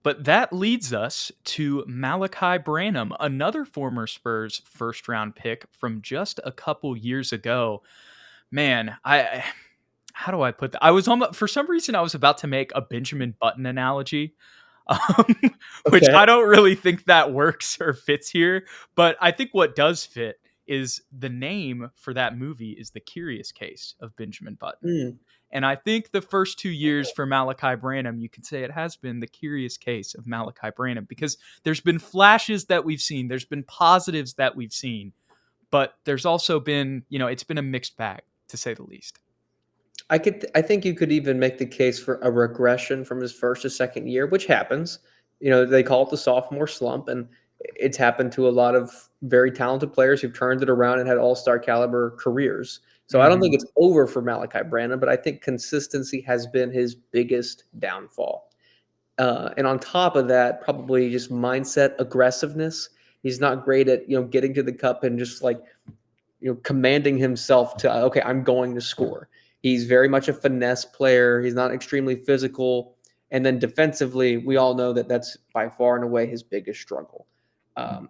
But that leads us to Malaki Branham, another former Spurs first round pick from just a couple years ago. Man, how do I put that? I was for some reason I was about to make a Benjamin Button analogy, um, which Okay. I don't really think that works or fits here. But I think what does fit is the name for that movie is The Curious Case of Benjamin Button. Mm. And I think the first 2 years for Malaki Branham, you could say it has been the curious case of Malaki Branham because there's been flashes that we've seen, there's been positives that we've seen, but there's also been, it's been a mixed bag to say the least. I think you could even make the case for a regression from his first to second year, which happens. They call it the sophomore slump, and it's happened to a lot of very talented players who've turned it around and had all-star caliber careers. So I don't think Hmm. it's over for Malachi Branham, but I think consistency has been his biggest downfall. And on top of that, probably just mindset aggressiveness. He's not great at getting to the cup and just like commanding himself to okay, I'm going to score. He's very much a finesse player. He's not extremely physical. And then defensively, we all know that that's by far and away his biggest struggle. Um,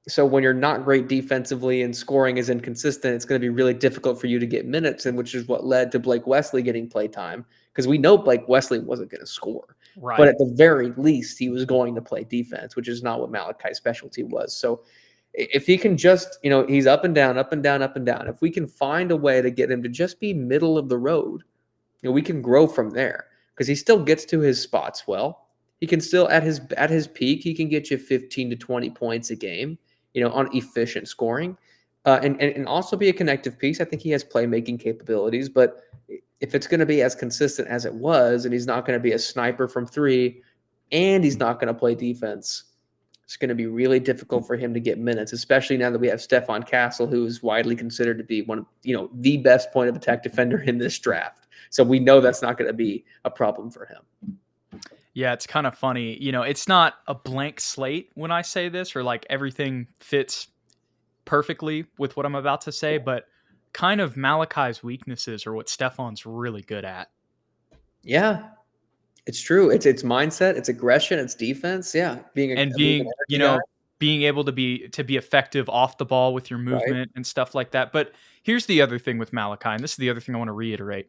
so when you're not great defensively and scoring is inconsistent, it's going to be really difficult for you to get minutes, and which is what led to Blake Wesley getting play time because we know Blake Wesley wasn't going to score, but Right. at the very least, he was going to play defense, which is not what Malachi's specialty was. So if he can just, he's up and down, up and down, up and down. If we can find a way to get him to just be middle of the road, we can grow from there because he still gets to his spots well. He can still at his peak, he can get you 15 to 20 points a game, on efficient scoring, and also be a connective piece. I think he has playmaking capabilities, but if it's going to be as consistent as it was, and he's not going to be a sniper from three, and he's not going to play defense, it's going to be really difficult for him to get minutes, especially now that we have Stefan Castle, who is widely considered to be one of the best point of attack defender in this draft. So we know that's not going to be a problem for him. Yeah, it's kind of funny. It's not a blank slate when I say this, or like everything fits perfectly with what I'm about to say, but kind of Malachi's weaknesses are what Stefan's really good at. Yeah, it's true. It's mindset, it's aggression, it's defense. Yeah, And being an energy guy, being able to be effective off the ball with your right? movement and stuff like that. But here's the other thing with Malachi, and this is the other thing I want to reiterate.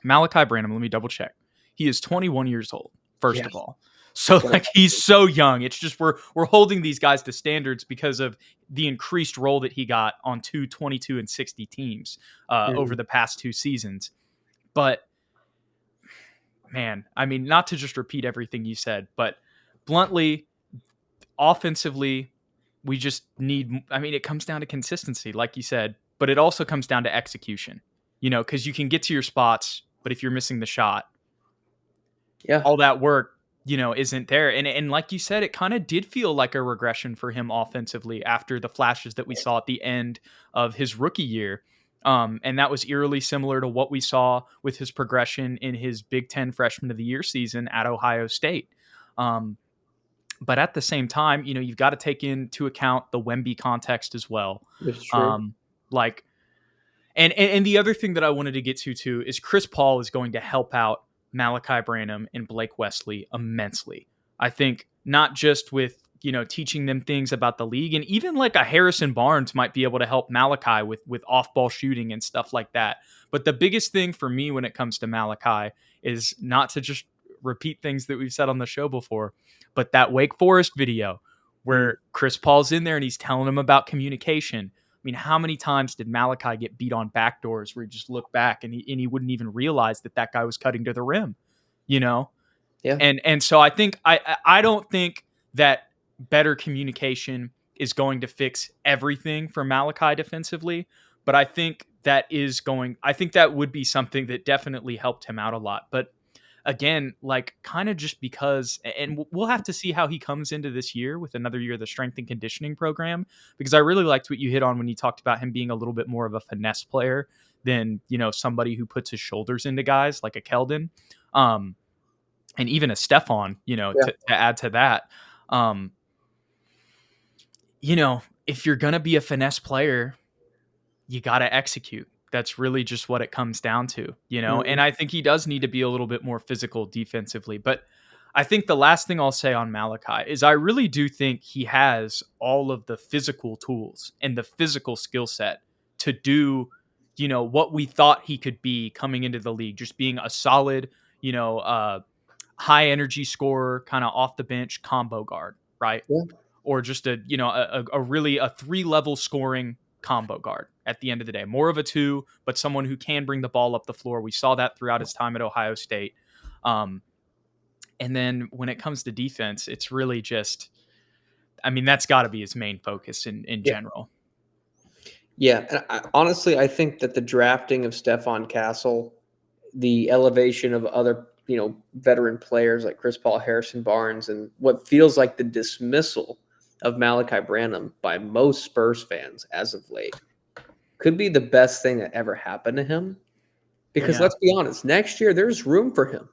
Malachi Branham, let me double check. He is 21 years old, first Yeah. of all. So like he's so young. It's just we're holding these guys to standards because of the increased role that he got on 22 and 60 teams over Mhm. the past 2 seasons. But man, I mean, not to just repeat everything you said, but bluntly, offensively, we just need, I mean, it comes down to consistency, like you said, but it also comes down to execution, because you can get to your spots, but if you're missing the shot, Yeah. all that work, isn't there. And like you said, it kind of did feel like a regression for him offensively after the flashes that we saw at the end of his rookie year. And that was eerily similar to what we saw with his progression in his Big Ten Freshman of the Year season at Ohio State. But at the same time, you've got to take into account the Wemby context as well. It's true. Um, like, and the other thing that I wanted to get to too is Chris Paul is going to help out Malaki Branham and Blake Wesley immensely. I think not just with teaching them things about the league, and even like a Harrison Barnes might be able to help Malaki with off ball shooting and stuff like that. But the biggest thing for me when it comes to Malaki is not to just repeat things that we've said on the show before, but that Wake Forest video Mm. where Chris Paul's in there and he's telling him about communication. I mean, how many times did Malaki get beat on backdoors where he just looked back and he wouldn't even realize that guy was cutting to the rim, you know? Yeah. And so I think I don't think that better communication is going to fix everything for Malaki defensively, but I think that would be something that definitely helped him out a lot. But again, like kind of just because, and we'll have to see how he comes into this year with another year of the strength and conditioning program, because I really liked what you hit on when you talked about him being a little bit more of a finesse player than, somebody who puts his shoulders into guys like a Keldon. And even a Stefan, Yeah. to add to that. Um, if you're going to be a finesse player, you got to execute. That's really just what it comes down to. And Mhm. I think he does need to be a little bit more physical defensively. But I think the last thing I'll say on Malaki is I really do think he has all of the physical tools and the physical skill set to do, what we thought he could be coming into the league, just being a solid, high energy scorer, kind of off the bench combo guard, right? Yeah. Or just a really a 3-level scoring combo guard at the end of the day. More of a 2, but someone who can bring the ball up the floor. We saw that throughout his time at Ohio State. And then when it comes to defense, it's really just, that's got to be his main focus in Yeah. general. Yeah. And honestly, I think that the drafting of Stephon Castle, the elevation of other, veteran players like Chris Paul, Harrison Barnes, and what feels like the dismissal of Malaki Branham by most Spurs fans as of late could be the best thing that ever happened to him. Because Yeah. let's be honest, next year there's room for him.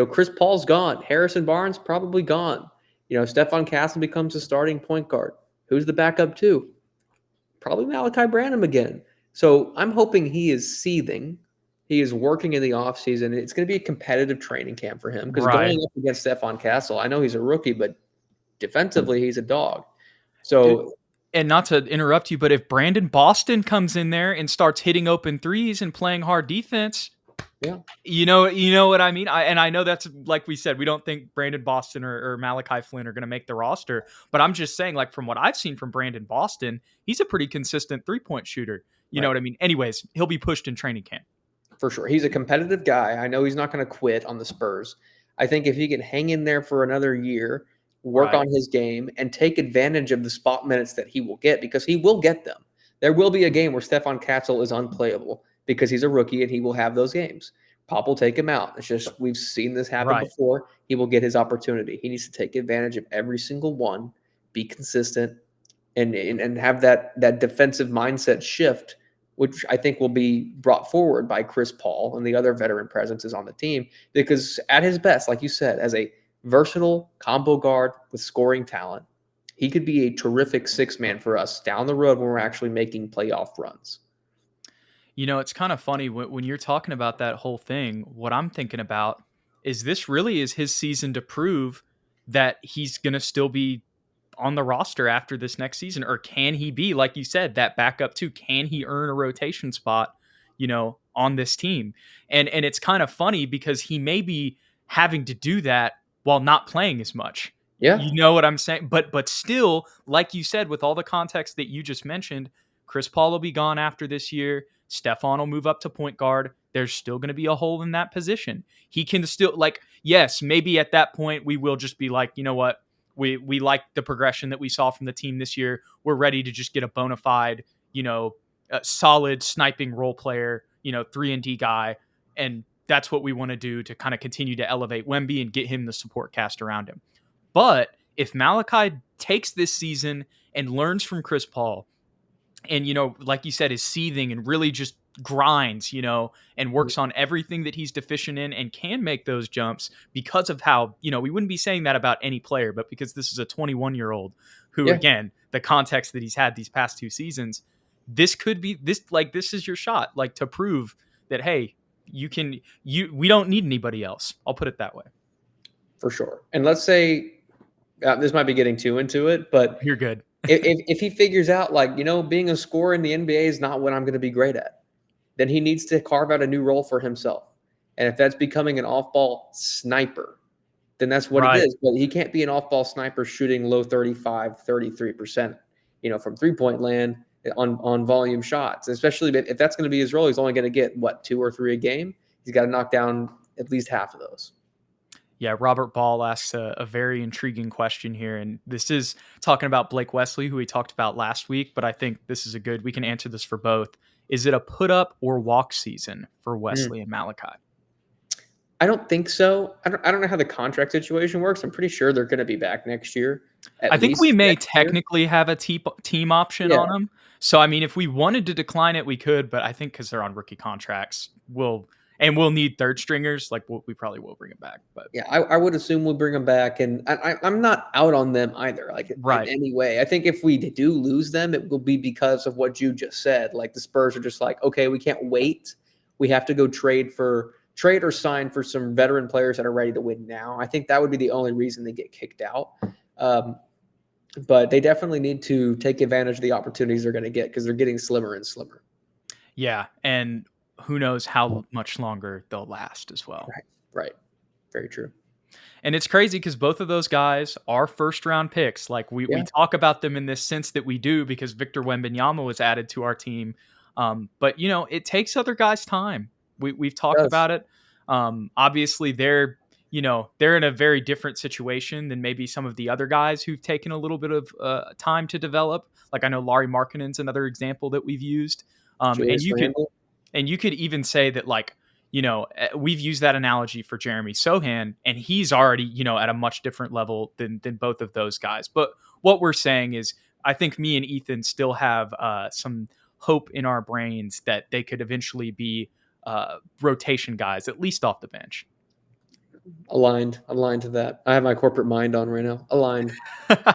Chris Paul's gone. Harrison Barnes probably gone. Stephon Castle becomes a starting point guard. Who's the backup to? Probably Malaki Branham again. So I'm hoping he is seething. He is working in the offseason. It's going to be a competitive training camp for him because Right. going up against Stephon Castle, I know he's a rookie, but defensively he's a dog. Dude, So and not to interrupt you, but if Brandon Boston comes in there and starts hitting open threes and playing hard defense, yeah, you know what I mean? I know that's, like we said, we don't think Brandon Boston or Malachi Flynn are going to make the roster, but I'm just saying, like, from what I've seen from Brandon Boston, he's a pretty consistent 3-point shooter. You know right. what I mean? Anyways, he'll be pushed in training camp. For sure. He's a competitive guy. I know he's not going to quit on the Spurs. I think if he can hang in there for another year, work Right. on his game, and take advantage of the spot minutes that he will get, because he will get them. There will be a game where Stephon Castle is unplayable because he's a rookie and he will have those games. Pop will take him out. It's just we've seen this happen Right. before. He will get his opportunity. He needs to take advantage of every single one, be consistent, and have that defensive mindset shift, which I think will be brought forward by Chris Paul and the other veteran presences on the team. Because at his best, like you said, as a versatile combo guard with scoring talent, he could be a terrific 6-man for us down the road when we're actually making playoff runs. It's kind of funny when you're talking about that whole thing. What I'm thinking about is this really is his season to prove that he's going to still be on the roster after this next season, or can he be, like you said, that backup too? Can he earn a rotation spot, on this team? And it's kind of funny because he may be having to do that while not playing as much. Yeah. You know what I'm saying? But still, like you said, with all the context that you just mentioned, Chris Paul will be gone after this year. Stephon will move up to point guard. There's still going to be a hole in that position. He can still, like, yes, maybe at that point we will just be like, you know what? We like the progression that we saw from the team this year. We're ready to just get a bona fide, solid sniping role player, 3-and-D guy. And that's what we want to do to kind of continue to elevate Wemby and get him the support cast around him. But if Malaki takes this season and learns from Chris Paul and, like you said, is seething and really just grinds, and works on everything that he's deficient in and can make those jumps because of how, we wouldn't be saying that about any player, but because this is a 21-year-old who, Yeah. again, the context that he's had these past 2 seasons, this could be this is your shot, like, to prove that, hey, we don't need anybody else. I'll put it that way. For sure. And let's say this might be getting too into it, but You're good. if he figures out, like, being a scorer in the NBA is not what I'm going to be great at, then he needs to carve out a new role for himself. And if that's becoming an off-ball sniper, then that's what it Right. is. But he can't be an off-ball sniper shooting low 35, 33%, from three-point land on volume shots. Especially if that's going to be his role, he's only going to get, 2 or 3 a game. He's got to knock down at least half of those. Yeah, Robert Ball asks a very intriguing question here, and this is talking about Blake Wesley, who we talked about last week, but I think this is we can answer this for both. Is it a put up or walk season for Wesley and Malaki? I don't think so. I don't know how the contract situation works. I'm pretty sure they're going to be back next year. I At think we least may next year. technically have a team option Yeah. on them. So, if we wanted to decline it, we could, but I think because they're on rookie contracts, we'll need third stringers. Like, we probably will bring it back. But Yeah, I would assume we'll bring them back, and I'm not out on them either, like, in right. any way. I think if we do lose them, it will be because of what you just said. Like, the Spurs are just like, okay, we can't wait. We have to go trade for trade or sign for some veteran players that are ready to win now. I think that would be the only reason they get kicked out. But they definitely need to take advantage of the opportunities they're going to get because they're getting slimmer and slimmer. Yeah, and who knows how much longer they'll last as well. Right. Very true. And it's crazy because both of those guys are first round picks. Like we talk about them in this sense that we do because Victor Wembanyama was added to our team. But it takes other guys time. We've talked about it. Obviously they're in a very different situation than maybe some of the other guys who've taken a little bit of time to develop. Like I know Larry Markkinen's another example that we've used. And you could even say that we've used that analogy for Jeremy Sohan, and he's already, at a much different level than both of those guys. But what we're saying is, I think me and Ethan still have some hope in our brains that they could eventually be rotation guys, at least off the bench. Aligned to that. I have my corporate mind on right now. Aligned.